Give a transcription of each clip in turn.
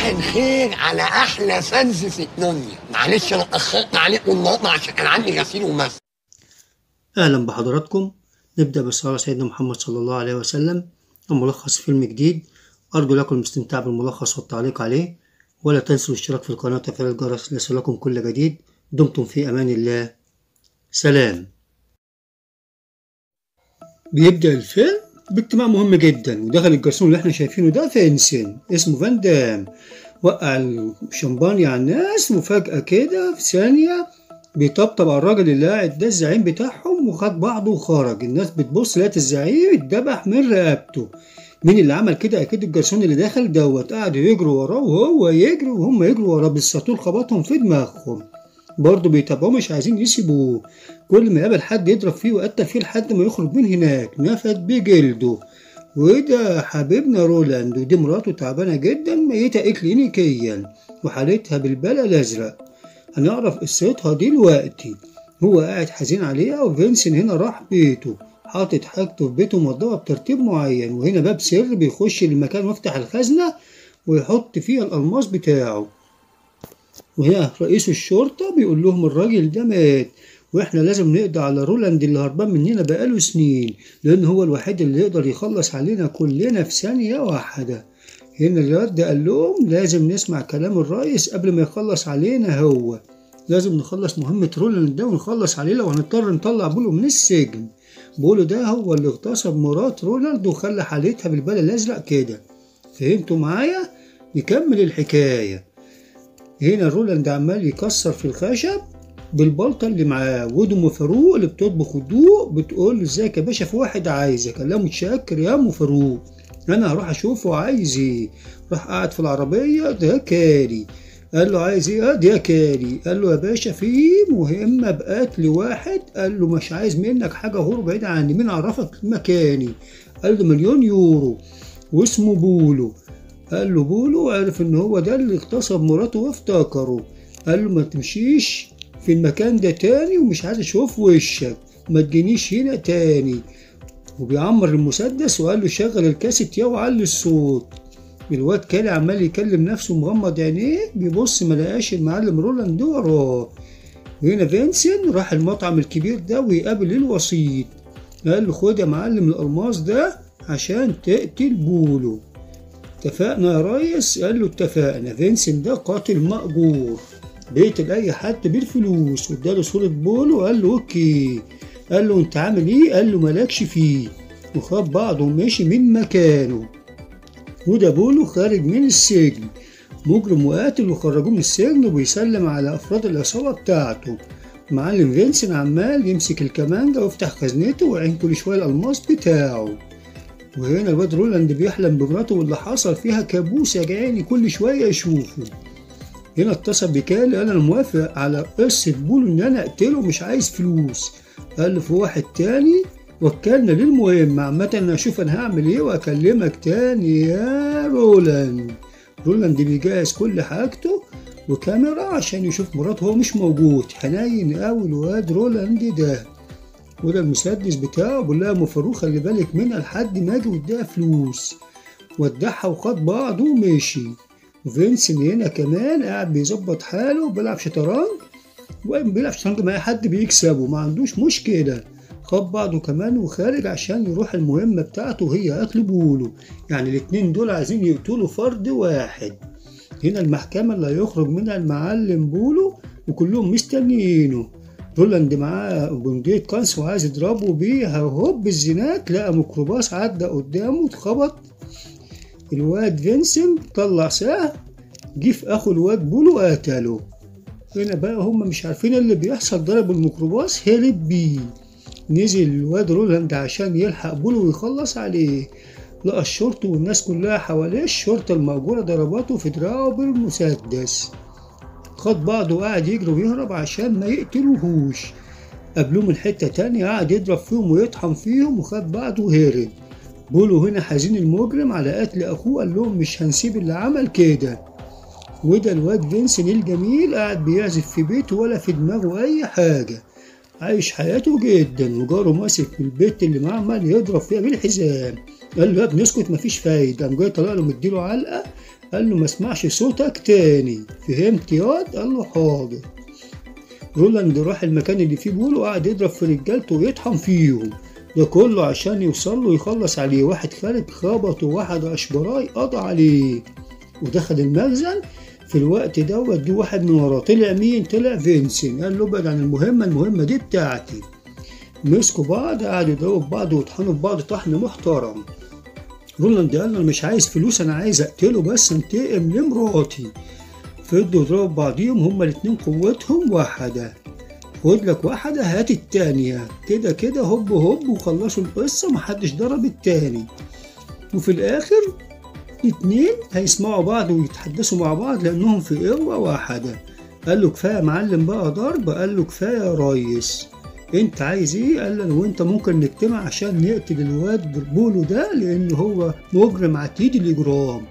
صباح الخير على احلى فانز في الدنيا. معلش انا اتاخرت عليكم النهارده عشان كان عندي غسيل ومسح. أهلا بحضراتكم. نبدأ بصلاة سيدنا محمد صلى الله عليه وسلم. الملخص فيلم جديد، أرجو لكم الاستمتاع بالملخص والتعليق عليه، ولا تنسوا الاشتراك في القناة وتفعيل الجرس ليصلكم كل جديد. دمتم في أمان الله. سلام. بيبدأ الفيلم باجتماع مهم جدا، ودخل الجرسون اللي احنا شايفينه ده فينسن اسمه فان دام، وقع الشمبانيا على الناس، وفجأة كده في ثانية بيطبطب على الراجل اللي قاعد ده الزعيم بتاعهم، وخد بعضه وخرج. الناس بتبص لقت الزعيم اتدبح من رقبته. مين اللي عمل كده؟ اكيد الجرسون اللي دخل دوت. قعدوا يجروا وراه وهو يجري وهم يجروا وراه، بالساطور خبطهم في دماغهم. برضه بيتابعوه مش عايزين يسيبوه، كل ما يقابل حد يضرب فيه ويقتل فيه لحد ما يخرج من هناك نفد بجلده. وده حبيبنا رولاند، ودي مراته تعبانة جدا ميتة إكلينيكيا وحالتها بالبلا الأزرق. هنعرف قصتها دلوقتي. هو قاعد حزين عليها، وفينسن هنا راح بيته حاطط حاجته في بيته موضبة بترتيب معين، وهنا باب سر بيخش للمكان ويفتح الخزنة ويحط فيها الألماس بتاعه. وهنا رئيس الشرطة بيقول لهم الراجل ده مات، واحنا لازم نقضي على رولاند اللي هربان مننا بقاله سنين، لان هو الوحيد اللي يقدر يخلص علينا كلنا في ثانية واحدة. هنا الواد ده قال لهم لازم نسمع كلام الرئيس قبل ما يخلص علينا، هو لازم نخلص مهمة رولاند ده ونخلص عليه لو هنضطر نطلع بولو من السجن. بولو ده هو اللي اغتصب مرات رولاند وخلى حالتها بالبلا الازرق كده. فهمتوا معايا؟ نكمل الحكاية. هنا رولاند عمال يكسر في الخشب بالبلطة اللي معاه، ودم فاروق اللي بتطبخ هدوء بتقول له ازيك يا باشا، في واحد عايزك. قال لها متشكر يا ام فاروق، انا هروح اشوفه عايز ايه. راح قاعد في العربية. ده كاري. قال له عايز ايه؟ ده كاري. قال له يا باشا في مهمة بقتل واحد. قال له مش عايز منك حاجة، هو بعيد عني، مين عرفك مكاني؟ قال له مليون يورو، واسمه بولو. قال له بولو عرف ان هو ده اللي اغتصب مراته وافتكره. قال له ما تمشيش في المكان ده تاني، ومش عايز اشوف وشك، ما تجينيش هنا تاني. وبيعمر المسدس وقال له شغل الكاسيت يا وعلي الصوت. الواد كالي عمال يكلم نفسه مغمض عينيه، بيبص ملقاش المعلم رولاند وراه. وهنا فينسن راح المطعم الكبير ده ويقابل الوسيط. قال له خد يا معلم الألماس ده عشان تقتل بولو. اتفقنا يا ريس؟ قال له اتفقنا. فينسن ده قاتل مأجور بيقتل اي حد بالفلوس، واداله صورة بولو وقال له اوكي. قال له انت عامل ايه؟ قال له مالكش فيه، وخد بعضه ومشي من مكانه. وده بولو خارج من السجن مجرم وقاتل، وخرجوه من السجن وبيسلم على افراد العصابة بتاعته. معلم فينسن عمال يمسك الكمانجة ويفتح خزنته ويعين كل شوية الألماس بتاعه. وهنا الواد رولاند بيحلم بمراته واللي حصل فيها كابوس يا جعاني كل شوية يشوفه. هنا اتصل بكالي قال انا موافق على قصة بولو ان انا اقتله، مش عايز فلوس. قال له في واحد تاني وكلنا للمهم، عامة انا اشوف انا هعمل ايه واكلمك تاني يا رولاند. رولاند بيجهز كل حاجته وكاميرا عشان يشوف مراته، هو مش موجود. حنين قوي الواد رولاند ده. وده المسدس بتاعه بيقول لها ام فاروق خلي بالك منها لحد ما اجي واديها فلوس. ودعها وخد بعضه ومشي. وفينسن هنا كمان قاعد بيظبط حاله وبيلعب شطرنج، وبيلعب شطرنج مع حد بيكسبه ما عندوش مشكلة. خد بعضه كمان وخارج عشان يروح المهمة بتاعته وهي قتل بولو. يعني الاتنين دول عايزين يقتلوا فرد واحد. هنا المحكمة اللي هيخرج منها المعلم بولو وكلهم مستنيينه. رولاند معاه بندقية قنص وعايز يضربه بيها، هوب الزناك لقى ميكروباص عدى قدامه اتخبط. الواد فينسن طلع سهم جه في اخو الواد بولو قتله. هنا بقى هم مش عارفين اللي بيحصل، ضرب الميكروباص هرب بيه. نزل الواد رولاند عشان يلحق بولو ويخلص عليه، لقى الشرطة والناس كلها حواليه. الشرطة المأجورة ضربته في دراعه بالمسدس. خد بعضه وقعد يجري ويهرب عشان ما يقتلوهوش. قابلوه من حتة تانية قعد يضرب فيهم ويطحن فيهم وخد بعضه وهرب. بولو هنا حزين المجرم على قتل اخوه، قال لهم مش هنسيب اللي عمل كده. وده الواد فينسن الجميل قاعد بيعزف في بيته ولا في دماغه اي حاجة، عايش حياته جدا. وجاره ماسك في البيت اللي معاه عمال يضرب فيها بالحزام. قال له يا ابني اسكت مفيش فايدة. قام جاي طلع له مديله علقة قال له ما اسمعش صوتك تاني، فهمت ياض؟ قال له حاضر. رولاند راح المكان اللي فيه بولو وقعد يضرب في رجالته ويطحن فيهم، ده كله عشان يوصل له يخلص عليه. واحد خارج خبطه، واحد اشبراي قضى عليه ودخل المخزن. في الوقت دوت جه واحد من وراه، طلع مين؟ طلع فينسن. قال له ابعد عن المهمة دي بتاعتي. مسكوا بعض، قعدوا يضربوا في بعض ويطحنوا في بعض طحن محترم. رولاند قال له انا مش عايز فلوس، انا عايز اقتله بس انتقم لمراتي. فضلوا يضربوا بعضيهم، هما الاتنين قوتهم واحدة. خد لك واحدة هات التانية، كده كده هوب هوب وخلصوا القصة، محدش ضرب التاني. وفي الآخر اتنين هيسمعوا بعض ويتحدثوا مع بعض لأنهم في قوة واحدة. قال له كفاية معلم بقى ضرب. قال له كفاية يا ريس، انت عايز ايه؟ قال له انا وانت ممكن نجتمع عشان نقتل الواد بولو ده، لأن هو مجرم عتيد الإجرام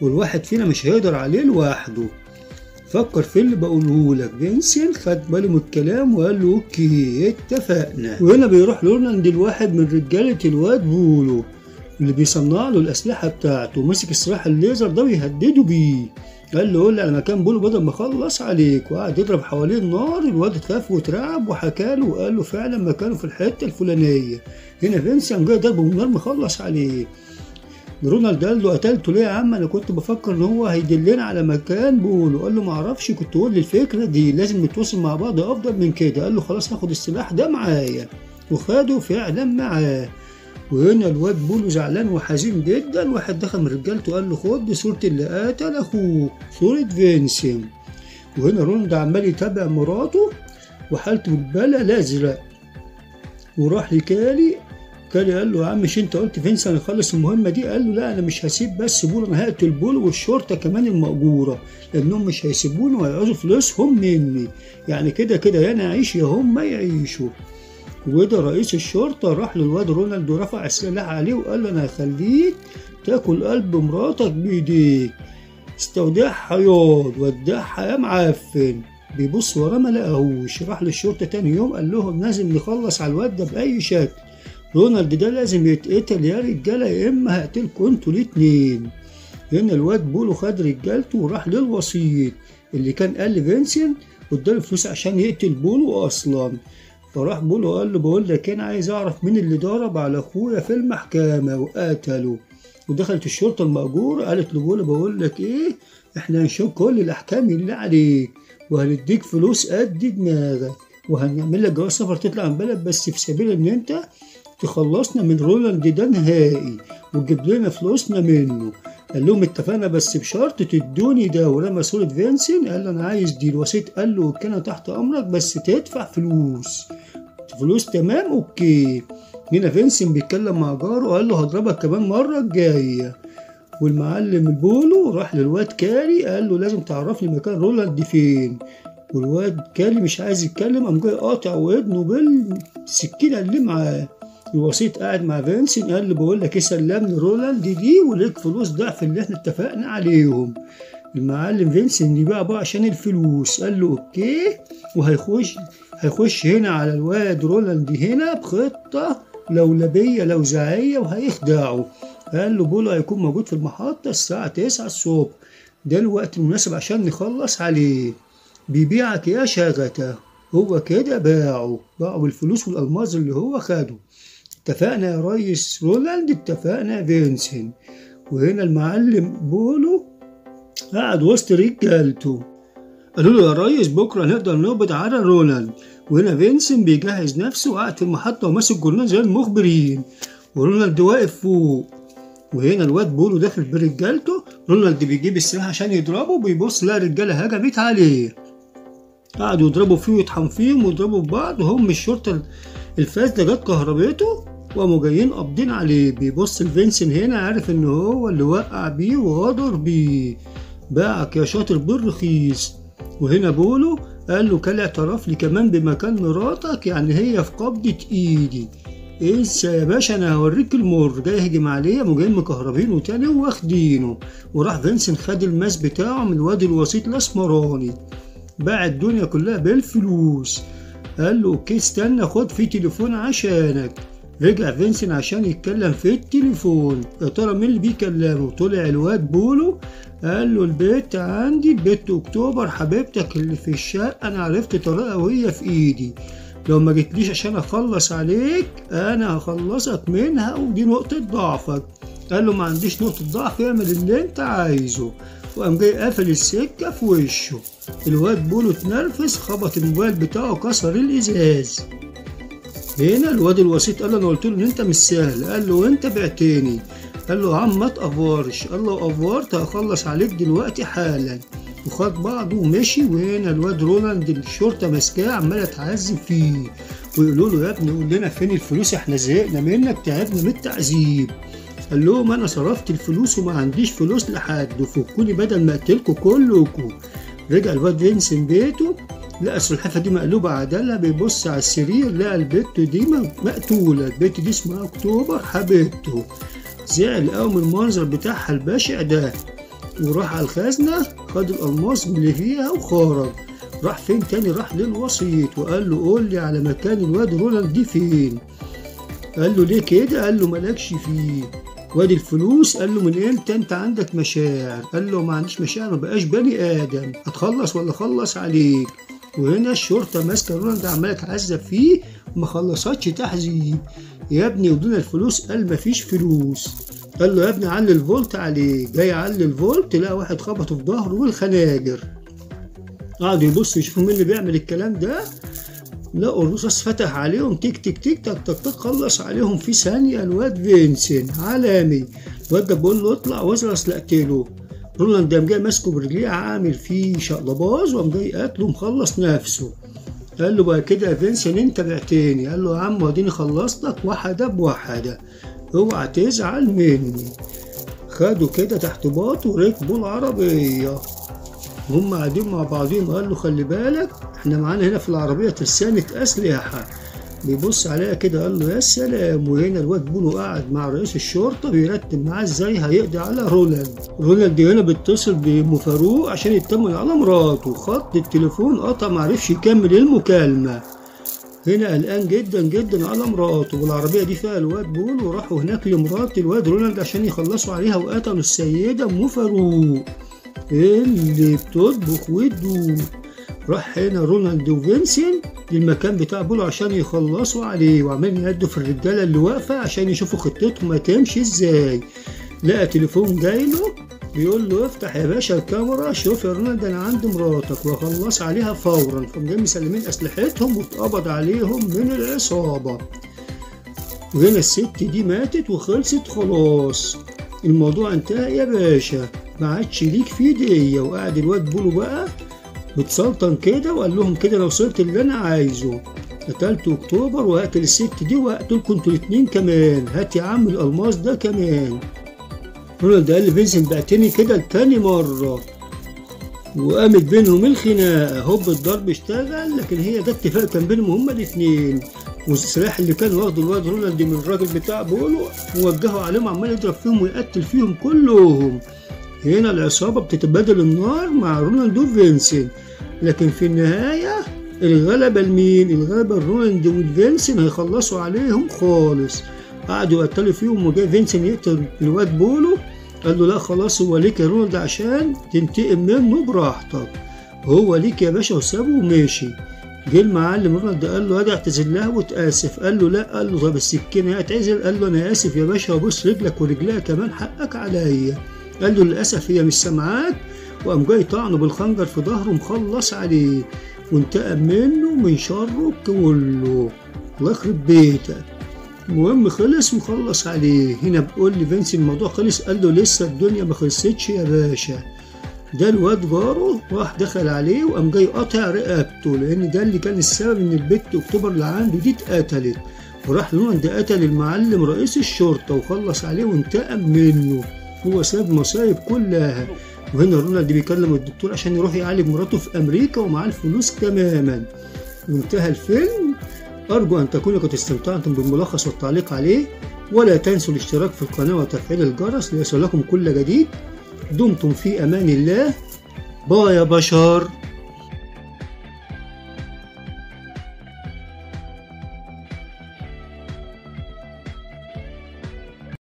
والواحد فينا مش هيقدر عليه لوحده. فكر في اللي بقوله لك. فينسن خد باله من الكلام وقال له اوكي اتفقنا. وهنا بيروح رولاند الواحد من رجالة الواد بولو اللي بيصنع له الأسلحة بتاعته، مسك السلاح الليزر ده ويهدده بيه. قال له قول لي على مكان بولو بدل ما اخلص عليك، وقعد يضرب حواليه النار. الواد خاف واترعب وحكى له وقال له فعلا مكانه في الحتة الفلانية. هنا فينسن جاي ضربه بالنار مخلص عليه. رونالد قال له قتلته ليه يا عم؟ انا كنت بفكر ان هو هيدلنا على مكان بولو. قال له معرفش، كنت قول لي الفكره دي، لازم نتواصل مع بعض افضل من كده. قال له خلاص هاخد السلاح ده معايا، وخده فعلا معاه. وهنا الواد بولو زعلان وحزين جدا. واحد دخل من رجالته قال له خد دي صورة اللي قتل اخوك، صورة فينسن. وهنا رونالد عمال يتابع مراته وحالته بالبلا الازرق، وراح لكالي. كالي قال له يا عم مش انت قلت فينسن يخلص المهمة دي؟ قال له لا انا مش هسيب بس بولو، انا هقتل بولو والشرطة كمان المأجورة، لانهم مش هيسيبوني وهيعوزوا فلوسهم مني، يعني كده كده يا انا اعيش يا هم يعيشوا. وده رئيس الشرطة راح للواد رونالد ورفع السلاح عليه وقال له انا هخليك تاكل قلب مراتك بايديك، استودعها ياض ودعها يا معفن. بيبص وراه ما لقاهوش. راح للشرطة تاني يوم قال لهم لازم نخلص على الواد ده بأي شكل، رونالد ده لازم يتقتل يا رجالة يا اما هقتلكوا انتوا الاتنين. هنا الواد بولو خد رجالته وراح للوسيط اللي كان قال لفينسن واداله فلوس عشان يقتل بولو اصلا. فراح بولو قال له بقول لك انا عايز اعرف مين اللي ضرب على اخويا في المحكمة وقتله. ودخلت الشرطة المأجورة قالت لبولو بقول لك ايه، احنا هنشوف كل الاحكام اللي عليك وهنديك فلوس قد دماغك وهنعمل لك جواز سفر تطلع من بلد، بس في سبيل ان انت تخلصنا من رولاند ده نهائي وتجيب لنا فلوسنا منه. قال لهم اتفقنا بس بشرط تدوني ده. ورمى صورة فينسن قال له انا عايز دي. الوسيط قال له كان تحت امرك بس تدفع فلوس تمام اوكي. هنا فينسن بيتكلم مع جاره وقال له هضربك كمان مرة الجاية. والمعلم البولو راح للواد كالي قال له لازم تعرفني مكان رولاند فين. والواد كالي مش عايز يتكلم، قام جاي قاطع ودنه بالسكينة اللي معاه. الوسيط قاعد مع فينسن قال له بقول لك ايه، سلمني رولاند دي وليك فلوس ضعف اللي احنا اتفقنا عليهم. المعلم فينسن دي بقى عشان الفلوس قال له اوكي، وهيخش هنا على الواد رولاند هنا بخطة لولبية لوزعية وهيخدعه. قال له بولو هيكون موجود في المحطة الساعة 9 الصبح، ده الوقت المناسب عشان نخلص عليه. بيبيعك يا شغته. هو كده باعه بالفلوس والألماظ اللي هو خده. اتفقنا يا ريس رولاند، اتفقنا يا فينسن. وهنا المعلم بولو قعد وسط رجالته قالوا له يا ريس بكرة نقدر نقبض على رولاند. وهنا فينسن بيجهز نفسه وقاعد في المحطة وماسك جورنال زي المخبرين، ورونالد واقف فوق. وهنا الواد بولو داخل برجالته. رونالد بيجيب السلاح عشان يضربه، بيبص لا رجالة هجمت عليه، قعدوا يضربوا فيه ويطحن فيهم ويضربوا في بعض. وهم الشرطة الفاسدة جت كهربته وقاموا جايين قابضين عليه. بيبص لفينسن هنا عارف ان هو اللي وقع بيه وغدر بيه، باعك يا شاطر بالرخيص. وهنا بولو قال له كان اعترف لي كمان بمكان مراتك، يعني هي في قبضة ايدي. انسى يا باشا انا هوريك المر. جاي يهجم عليه وجايين مكهربينه تاني واخدينه. وراح فينسن خد الماس بتاعه من الواد الوسيط الاسمراني، باع الدنيا كلها بالفلوس. قال له اوكي استنى خد في تليفون عشانك. رجع فينسن عشان يتكلم في التليفون. يا ترى مين اللي بيكلمه؟ طلع الواد بولو. قال له البت عندي، البت اكتوبر حبيبتك اللي في الشقه، انا عرفت طريقها وهي في ايدي، لو ما جيتليش عشان اخلص عليك انا هخلصك منها، ودي نقطه ضعفك. قال له ما عنديش نقطه ضعف، اعمل اللي انت عايزه. وقام جاي قافل السكه في وشه. الواد بولو اتنرفز، خبط الموبايل بتاعه كسر الازاز. هنا الواد الوسيط قال له انا قلت له ان انت مش سهل. قال له وانت بعتني. قال له يا عم ما تقفرش. قال له قفرت هخلص عليك دلوقتي حالا. وخد بعضه ومشي. وهنا الواد رولاند الشرطه ماسكاه عماله تعذب فيه، ويقولوا له يا ابني قول لنا فين الفلوس، احنا زهقنا منك، تعبنا من التعذيب. قال لهم انا صرفت الفلوس وما عنديش فلوس لحد، وفكوني بدل ما اقتلكوا كلكم. رجع الواد فينسن بيته، لقى السلحفاه دي مقلوبه عدلها، بيبص على السرير لقى البت دي مقتوله. البت دي اسمها اكتوبر حبيبته. زعل قوي من المنظر بتاعها البشع ده، وراح على الخزنه خد الالماس اللي فيها وخرج. راح فين تاني؟ راح للوسيط وقال له قول لي على مكان الواد رولاند دي فين. قال له ليه كده؟ قال له مالكش فيه. وادي الفلوس. قال له من امتى انت عندك مشاعر؟ قال له ما عنديش مشاعر، ما بقاش بني ادم، هتخلص ولا اخلص عليك؟ وهنا الشرطه ماسكه رولاند عماله تعذب فيه وما خلصتش تعذيب. يا ابني ودونا الفلوس. قال مفيش فلوس. قال له يا ابني علي الفولت عليه. جاي علي الفولت لقى واحد خبطه في ظهره والخناجر. قعدوا يبصوا يشوفوا مين اللي بيعمل الكلام ده، لقوا الرصاص فتح عليهم تك تك تك تك تك تك، خلص عليهم في ثانية. الواد فينسن عالمي. الواد ده بيقول له اطلع وازرس لقتله. رولاند قام جاي ماسكه برجليه عامل فيه شقلباز، وقام جاي قاتله مخلص نفسه. قال له بقى كده يا فينسن انت بعتني. قال له يا عم وديني خلصتك واحدة بواحدة، اوعى تزعل مني. خدوا كده تحت باطه وركبوا العربية. هم قاعدين مع بعضهم. قال له خلي بالك احنا معانا هنا في العربية ترسانة أسلحة. بيبص عليها كده قال له يا سلام. وهنا الواد بولو قاعد مع رئيس الشرطة بيرتب معاه ازاي هيقضي على رولاند. رولاند هنا بيتصل بأم فاروق عشان يطمن على مراته. خط التليفون قطع، معرفش يكمل المكالمة. هنا قلقان جدا جدا على مراته، والعربية دي فيها الواد بولو. وراحوا هناك لمرات الواد رولاند عشان يخلصوا عليها، وقتلوا السيدة أم فاروق اللي بتطبخ وتدوق. راح هنا رولاند وفينسن للمكان بتاع بولو عشان يخلصوا عليه، وعمالين يهدوا في الرجاله اللي واقفه عشان يشوفوا خطتهم هتمشي ازاي. لقى تليفون جايله بيقول له افتح يا باشا الكاميرا، شوف يا رولاند انا عندي مراتك وهخلص عليها فورا. فقام جاي مسلمين اسلحتهم واتقبض عليهم من العصابه. وهنا الست دي ماتت وخلصت خلاص، الموضوع انتهى يا باشا، ما عادش ليك في دية. وقعد الواد بولو بقى متسلطن كده وقال لهم كده لو صرت اللي انا عايزه، قتلت اكتوبر وهقتل الست دي وهقتلكم انتوا الاتنين كمان، هات يا عم الالماس ده كمان. رولاند قال لفينسن بعتني كده لتاني مرة، وقامت بينهم الخناقة. هوب الضرب اشتغل، لكن هي ده اتفاق كان بينهم هما الاتنين. والسلاح اللي كان واخده الواد رولاند من الراجل بتاع بولو ووجهه عليهم، عمال يضرب فيهم ويقتل فيهم كلهم. هنا العصابة بتتبادل النار مع رولاند وفينسن، لكن في النهاية الغلبة لمين؟ الغلبة رولاند وفينسن هيخلصوا عليهم خالص. قعدوا يقتلوا فيهم، وجاي فينسن يقتل الواد بولو. قال له لا خلاص هو ليك يا رولاند عشان تنتقم منه براحتك، هو ليك يا باشا، وسابه وماشي. جه المعلم رولاند قال له ادي اعتذر لها وتاسف. قال له لا. قال له طب السكينه اعتذر. قال له انا اسف يا باشا، وبص رجلك ورجلها كمان حقك عليا. قال له للاسف هي مش سامعاك، وقام جاي طعنه بالخنجر في ظهره مخلص عليه وانتقم منه من شره كله. الله يخرب بيتك. المهم خلص وخلص عليه. هنا بقول لي فينسن الموضوع خلص. قال له لسه الدنيا ما خلصتش يا باشا، ده الواد جاره راح دخل عليه وقام جاي قاطع رقبته، لان ده اللي كان السبب ان البت اكتوبر اللي عنده دي اتقتلت. وراح رولاند قتل المعلم رئيس الشرطه وخلص عليه وانتقم منه، هو ساب مصايب كلها. وهنا رولاند بيكلم الدكتور عشان يروح يعالج مراته في امريكا ومعاه الفلوس تماما. وانتهى الفيلم. ارجو ان تكونوا قد استمتعتم بالملخص والتعليق عليه، ولا تنسوا الاشتراك في القناه وتفعيل الجرس ليصلكم كل جديد. دمتم في امان الله. باي يا بشر.